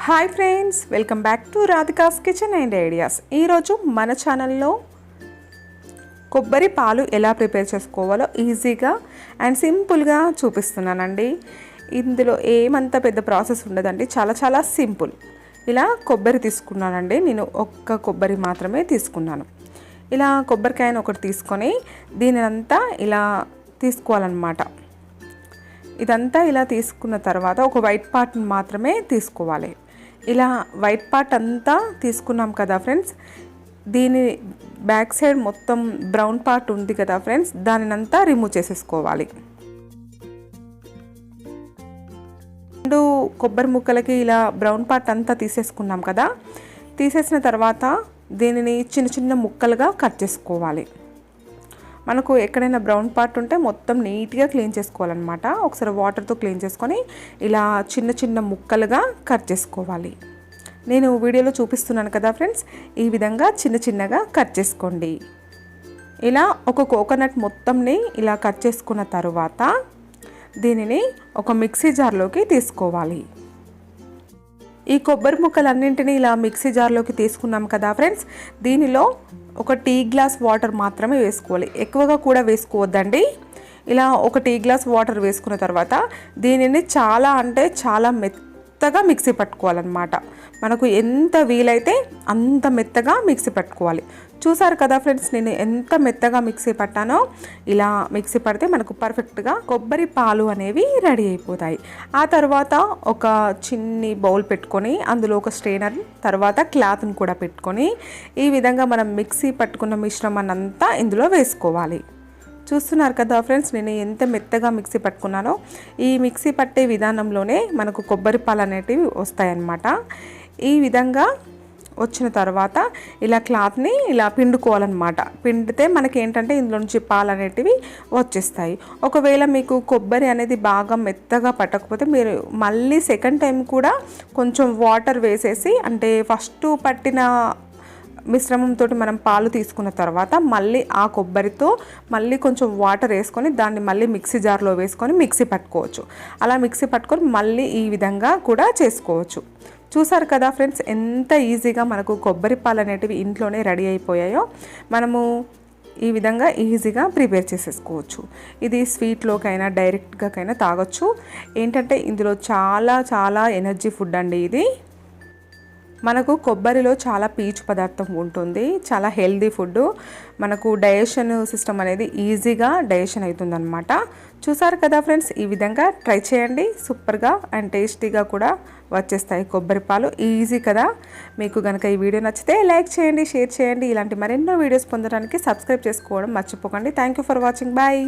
Hi friends, welcome back to Radhika's kitchen and ideas. ఈరోజు మన ఛానల్లో కొబ్బరి పాలు ఎలా ప్రిపేర్ చేసుకోవాలో ఈజీగా అండ్ సింపుల్గా చూపిస్తున్నానండి. ఇందులో ఏమంత పెద్ద ప్రాసెస్ ఉండదండి, చాలా చాలా సింపుల్. ఇలా కొబ్బరి తీసుకున్నానండి, నేను ఒక్క కొబ్బరి మాత్రమే తీసుకున్నాను. ఇలా కొబ్బరికాయను ఒకటి తీసుకొని దీనినంతా ఇలా తీసుకోవాలన్నమాట. ఇదంతా ఇలా తీసుకున్న తర్వాత ఒక వైట్ పార్ట్ని మాత్రమే తీసుకోవాలి. ఇలా వైట్ పార్ట్ అంతా తీసుకున్నాం కదా ఫ్రెండ్స్, దీని బ్యాక్ సైడ్ మొత్తం బ్రౌన్ పార్ట్ ఉంది కదా ఫ్రెండ్స్, దానినంతా రిమూవ్ చేసేసుకోవాలి. రెండు కొబ్బరి ముక్కలకి ఇలా బ్రౌన్ పార్ట్ అంతా తీసేసుకున్నాం కదా. తీసేసిన తర్వాత దీనిని చిన్న చిన్న ముక్కలుగా కట్ చేసుకోవాలి. మనకు ఎక్కడైనా బ్రౌన్ పార్ట్ ఉంటే మొత్తం నీట్గా క్లీన్ చేసుకోవాలన్నమాట. ఒకసారి వాటర్తో క్లీన్ చేసుకొని ఇలా చిన్న చిన్న ముక్కలుగా కట్ చేసుకోవాలి. నేను వీడియోలో చూపిస్తున్నాను కదా ఫ్రెండ్స్, ఈ విధంగా చిన్న చిన్నగా కట్ చేసుకోండి. ఇలా ఒక కోకోనట్ మొత్తంని ఇలా కట్ చేసుకున్న తర్వాత దీనిని ఒక మిక్సీ జార్లోకి తీసుకోవాలి. ఈ కొబ్బరి ముక్కలన్నింటినీ ఇలా మిక్సీ జార్లోకి తీసుకున్నాం కదా ఫ్రెండ్స్, దీనిలో ఒక టీ గ్లాస్ వాటర్ మాత్రమే వేసుకోవాలి, ఎక్కువగా కూడా వేసుకోవద్దండి. ఇలా ఒక టీ గ్లాస్ వాటర్ వేసుకున్న తర్వాత దీనిని చాలా అంటే చాలా మెత్తగా మిక్సీ పట్టుకోవాలన్నమాట. మనకు ఎంత వీలైతే అంత మెత్తగా మిక్సీ పట్టుకోవాలి. చూసారు కదా ఫ్రెండ్స్, నేను ఎంత మెత్తగా మిక్సీ పట్టానో. ఇలా మిక్సీ పడితే మనకు పర్ఫెక్ట్గా కొబ్బరి పాలు అనేవి రెడీ అయిపోతాయి. ఆ తర్వాత ఒక చిన్ని బౌల్ పెట్టుకొని అందులో ఒక స్ట్రెయినర్, తర్వాత క్లాత్ని కూడా పెట్టుకొని ఈ విధంగా మనం మిక్సీ పట్టుకున్న మిశ్రమాన్ని అంతా ఇందులో వేసుకోవాలి. చూస్తున్నారు కదా ఫ్రెండ్స్, నేను ఎంత మెత్తగా మిక్సీ పట్టుకున్నానో. ఈ మిక్సీ పట్టే విధానంలోనే మనకు కొబ్బరి పాలు అనేటివి వస్తాయన్నమాట. ఈ విధంగా వచ్చిన తర్వాత ఇలా క్లాత్ని ఇలా పిండుకోవాలన్నమాట. పిండితే మనకి ఏంటంటే ఇందులో నుంచి పాలు అనేటివి వచ్చేస్తాయి. ఒకవేళ మీకు కొబ్బరి అనేది బాగా మెత్తగా పట్టకపోతే మీరు మళ్ళీ సెకండ్ టైం కూడా కొంచెం వాటర్ వేసేసి, అంటే ఫస్ట్ పట్టిన మిశ్రమంతో మనం పాలు తీసుకున్న తర్వాత మళ్ళీ ఆ కొబ్బరితో మళ్ళీ కొంచెం వాటర్ వేసుకొని దాన్ని మళ్ళీ మిక్సీ జార్లో వేసుకొని మిక్సీ పట్టుకోవచ్చు. అలా మిక్సీ పట్టుకొని మళ్ళీ ఈ విధంగా కూడా చేసుకోవచ్చు. చూసారు కదా ఫ్రెండ్స్, ఎంత ఈజీగా మనకు కొబ్బరి పాలు అనేటివి ఇంట్లోనే రెడీ అయిపోయాయో. మనము ఈ విధంగా ఈజీగా ప్రిపేర్ చేసేసుకోవచ్చు. ఇది స్వీట్లోకైనా డైరెక్ట్గాకైనా తాగొచ్చు. ఏంటంటే ఇందులో చాలా చాలా ఎనర్జీ ఫుడ్ అండి ఇది. మనకు కొబ్బరిలో చాలా పీచు పదార్థం ఉంటుంది, చాలా హెల్దీ ఫుడ్. మనకు డైజెషన్ సిస్టమ్ అనేది ఈజీగా డైజెషన్ అవుతుందన్నమాట. చూసారు కదా ఫ్రెండ్స్, ఈ విధంగా ట్రై చేయండి. సూపర్గా అండ్ టేస్టీగా కూడా వచ్చేస్తాయి కొబ్బరి పాలు. ఈజీ కదా. మీకు కనుక ఈ వీడియో నచ్చితే లైక్ చేయండి, షేర్ చేయండి. ఇలాంటి మరెన్నో వీడియోస్ పొందడానికి సబ్స్క్రైబ్ చేసుకోవడం మర్చిపోకండి. Thank you for watching. Bye.